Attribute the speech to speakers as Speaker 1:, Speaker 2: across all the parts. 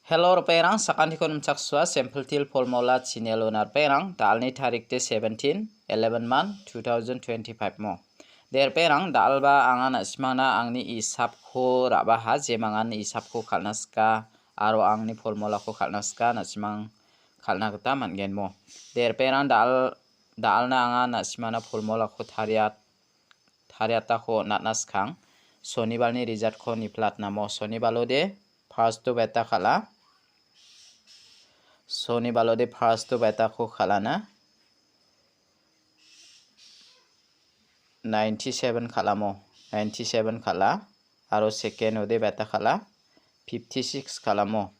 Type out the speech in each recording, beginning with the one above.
Speaker 1: Hello perang sakan hikon chakswa sample til formula chinelonar perang dalni tarik te 17 11 month 2025 mo der perang dalba angan asmana angni isap kho raba ha jemangan isap kho khalnaska aro angni formula kho khalnaska nasimang khalna gata mangen mo der perang dalna angan asmana formula kho thariata kho natnaskang sonibalni result kho niplat namo sonibalode first to beta khala Sony balode first to beta ko khalana 97 khalamo 97 khala aro second ode beta khala 56 khalamo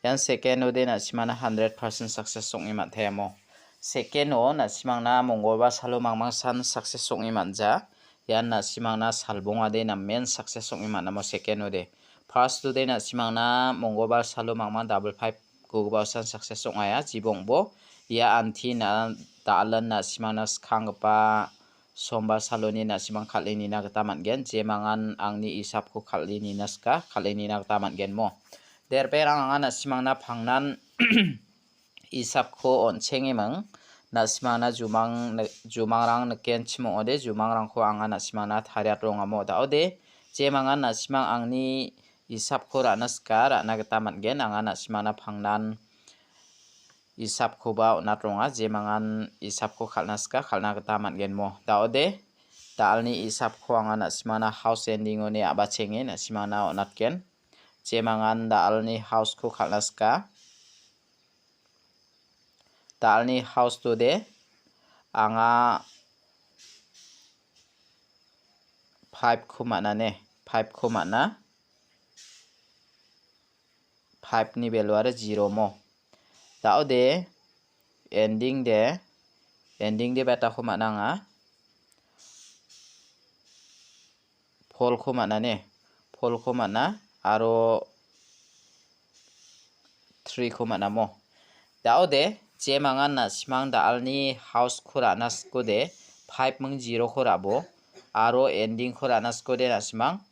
Speaker 1: yan second ode na simana 100% success songi mathayamo second o na simangna mongolba salo mangmang san success songi manja yan na simangna salbonga de na main success songi manamo second ode first ode na simangna mongolba salo mangmang 55 Gugbasan success ongaya jibongbo ya anti na dalan na simana skangpa somba saloni na simang khalini na gata mangen jemangan angni isap ko khalini naska khalini na gata mangen mo der perang anga na simangna phangnan isap ko onchenge mang na simana jumangrang neken chimo ode jumangrang ko anga na simana thariat rongamo daode jemangan na simang angni isap ko ranaska rana gata mangen anga na simana phangnan isap ko ba onatronga jemangan isap ko khalnaska khalna gata mangen mo daode dalni isap ko anga na simana house ending one aba chenge na simana onatken jemangan dalni house ko khalnaska dalni house to de anga 5 ko manane 5 ko mana 5 ni value are 0 mo daode ending de beta ko mananga phol ko mana aro 3 ko mana mo daode jemangan na simang dalni house ko ranas ko de 5 mung 0 ko rabo aro ending ko ranas ko de na simang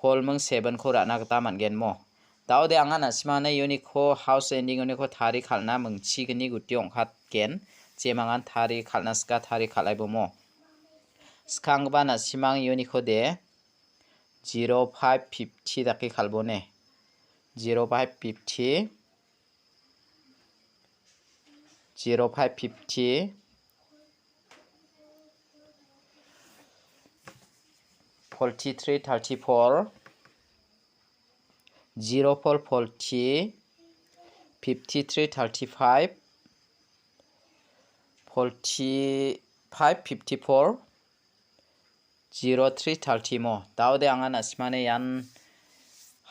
Speaker 1: phol mung 7 ko rana gata mangen mo daode anga na simana uniko house ending uniko thari khalna mungchi gni guti ongkhat ken jemangan thari khalnaska thari khalaibo mo skangba na simang uniko de 0550 daki khalbone 0550 4334 0440 5335 4554 0330 mo daode anga na simane yan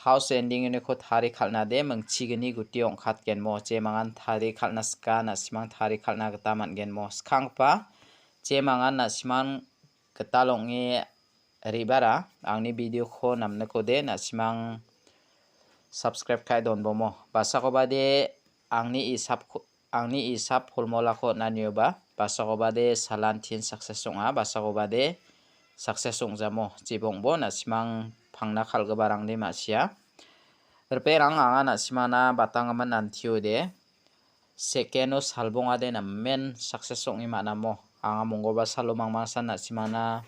Speaker 1: house ending ne ko thari khalna de mungchi gni guti ongkhat ken mo jemangan thari khalna ska na simang thari khalna gata mangen mo skangpa jemangan na simang gatalongi ribara angni video ko namne ko de na simang subscribe kai don bomo basa ko bade angni isap formula ko nanyoba basa ko bade salantin success songa basa ko bade success songjamo jibongbo na simang phangna khalgobarang de masia perang anga na simana batangaman nantiu de second o salbonga de na main success songi manamo anga mongolba salo mangmangsan na simana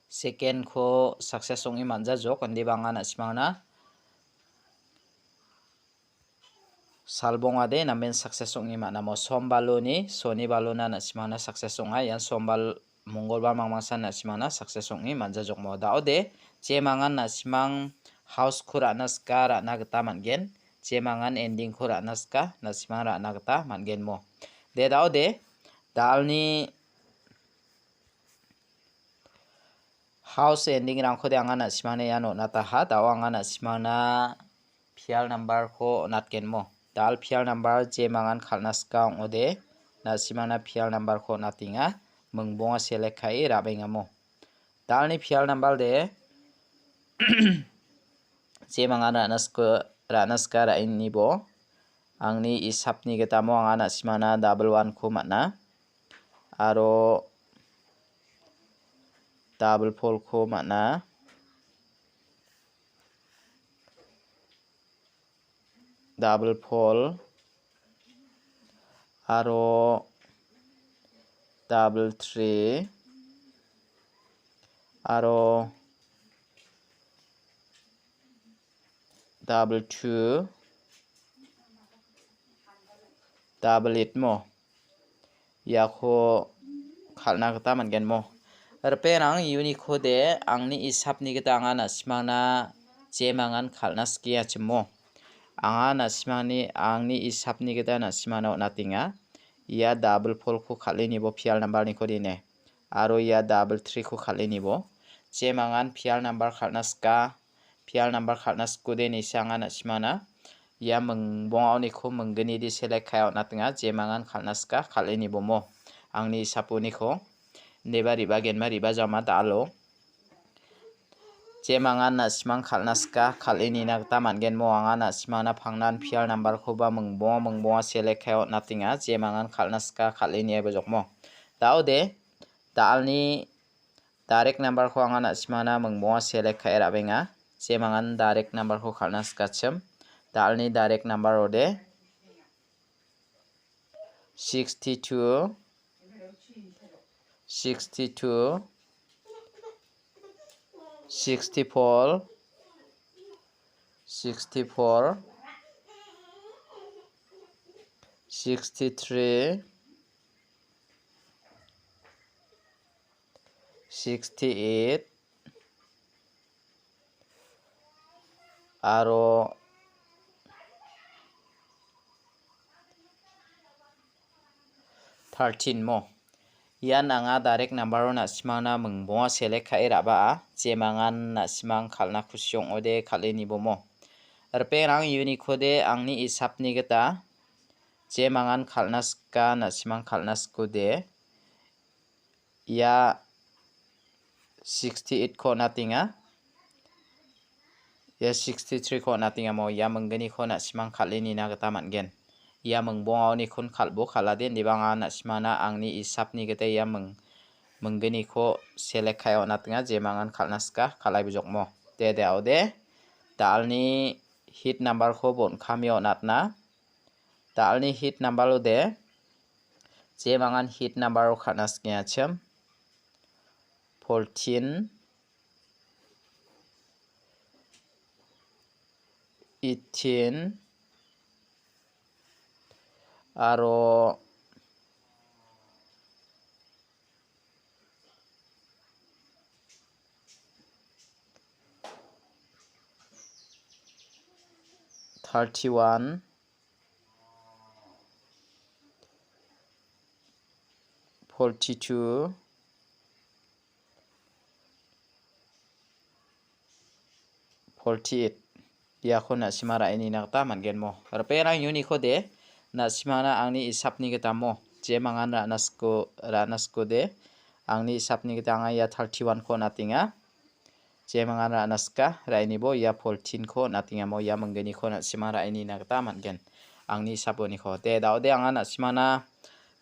Speaker 1: second ko success songi manja jok andi banga na simana salbonga de na main success songi manamo sombaloni soni balona na simana success songa yan sombal mongolba mangmangsan na simana success songi manja jok mo daode jemangan na simang house ko ranaska rana gata mangen jemangan ending ko ranaska na simang rana gata mangen mo de daode dalni house ending rang ko de anga na simane yano nata ha daw anga na simana pial number ko natken mo dal pial number jemangan khalnaska ode na simana pial number ko natinga mungbonga select kai rabenga mo dalni pial number de jemangan ranaska ra inni bo angni isapni getamo anga na simana 11 ko mana aro 44 ko mana double pole aro double 3 aro double 2 double 8 mo yakho khalna gata mangen mo Reperang Unicode de angni isapni gata angana simangna jemangan khalna skia chemo angana simangni angni isapni gata na simano natinga ia double pole ko khalini bo pial number ni kodine aro ia double 3 ko khalini bo jemangan pial number khalna ska pial number khalna skude ni sangana simana ia mengbong ni ko menggeni di select khayo natinga jemangan khalna ska khalini bo mo angni sapuni ko neba riba genma riba jama dalo jemangan na simang khalna ska khalini na ta mangen mo anga na simana phangnan pial number ko ba mengbong select khayo natinga jemangan khalna ska khalini eba jokmo daude dalni direct number ko anga na simana mengbong select khay rabenga jemangan direct number ko khalna ska chem dalni direct number ode 62 64 64 63 68 aro 13 mo yan anga direct number na simangna mengbong select khay raba jemangan na simang khalna khusyong ode khalini bomo Reperang Unicode angni isapni gata jemangan khalna ska na simang khalna skude ia 68 ko natinga ia 63 ko natinga mo ia menggeni ko na simang khalini na gata mangen ia mengbong ni kun khalbo khalade nibanga na simana angni isapni gata ia menggeni ko select khayo natinga jemangan khalna ska khalai bujokmo de aude dalni hit number ko bon khamio natna dalni hit number ode jemangan hit number ko khalna skya chem 14 18 aro 31 42 48 yakho na simara ini nakta mangen mo Reperang Unicode na simana angni isapni gata mo jemangan ranasko de angni isapni gata anga ya 31 ko natinga jemangan ranaska raini bo ya 14 ko natinga mo ya menggeni ko na simara ini nakta mangen angni isaponi ko de daude anga na simana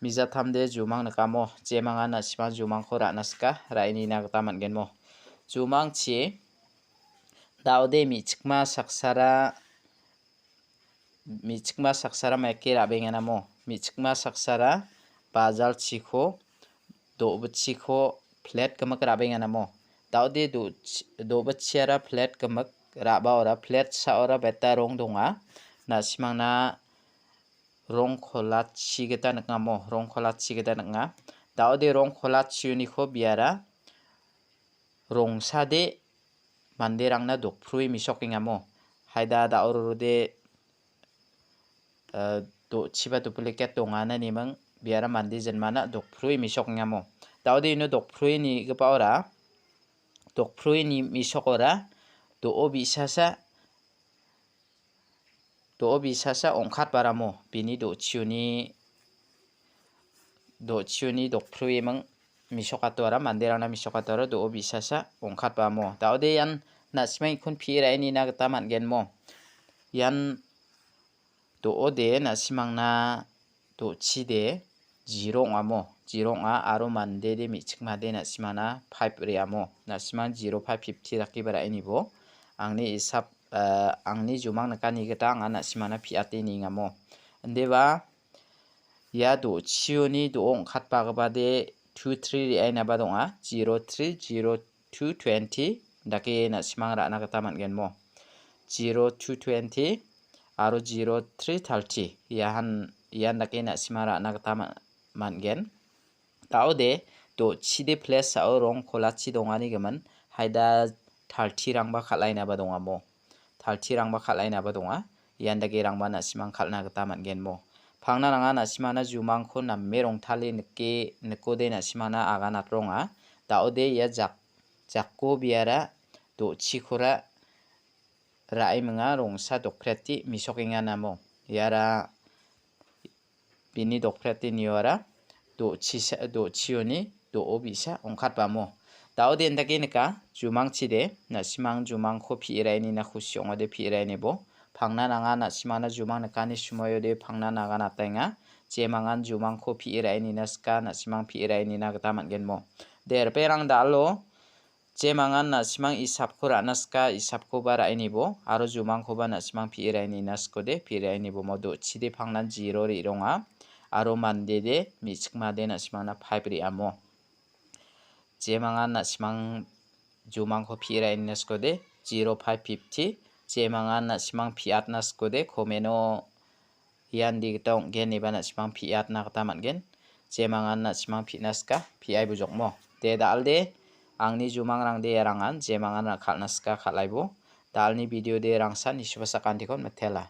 Speaker 1: mija thamde jumang nakamo jemangan na simang jumang ko ranaska raini nakta mangen mo jumang chi daude michikma saksara maike rabengena mo michikma saksara bazal chiko dobchiko flat kamak rabengena mo daude dobchiara flat kamak raba ora flat sa ora beta rong donga na simangna rong kholat chigeta nakamo rong kholat chigeta naknga daude rong kholat chiuni ko biara rong sade manderangna dokprui misokinga mo haida daurode do chiba duplicate dongana nimang biara mandi jenmana dokprui misoknya mo daude ino dokprui ni gpaora dokprui ni misokora do obisasa ongkhat baramo bini do chiuni dokprui mang misokatora manderangna misokatora do obisasa ongkhat bamo daude yan nasimai kun phirai ni na gata mangen mo yan do ode nasimangna do chide 0 ngamo 0 nga aro mande de michikmade nasimana 5 reamo nasimang 0550 rakibara ini bo angni isap angni jumang nakani gata angana simana piati ni ngamo andeba ya do chioni do ong khatpa gabade 2 3 ri aina ba donga 03 02 20 dake na simang ra na gata man gen mo 02 20 aro 03 30 yan dake na simara na gata man gen taode do chide place sao rong khola chi dongani gaman haida 30 rang ba khalai na ba donga mo 30 rang ba khalai na ba donga yan dake rang ba na simang khalna gata man gen mo phangna ranga na simana jumang kho na merong thali nekode na simana aga na ronga taode ya jakko biara do chikhora rai menga rongsa dokpreti misokinga namo yara bini dokpreti niwara do chioni do obisa ongkhat bamo taode endake nika jumang chide na simang jumang kho phi rai ni na khusyong ode phi rai nebo phangna nanga na simana jumang nakani sumoyo de phangna naga na tainga jemangan jumang kho phi rai ni na ska na simang phi rai ni na gata man genmo der perang dalo jemangan na simang isap ko ranaska isap ko bara inibo aro jumang ko ba na simang phi rai ni nasko de phi rai ni bo modu chide phangna 0 ri ronga aro mande de michikma de na simang na 5 ri amo jemangan na simang jumang ko phi rai ni nasko de 0550 jemangan na simang phi at nasko de komeno yan di tong gen ni ba na simang phi at na kata man gen jemangan na simang phi naska phi ai bujok mo de dalde angni jumang rang de rangan jemangan ra khalnaska khalaibo dalni video de rangsan isubasa kantikon metela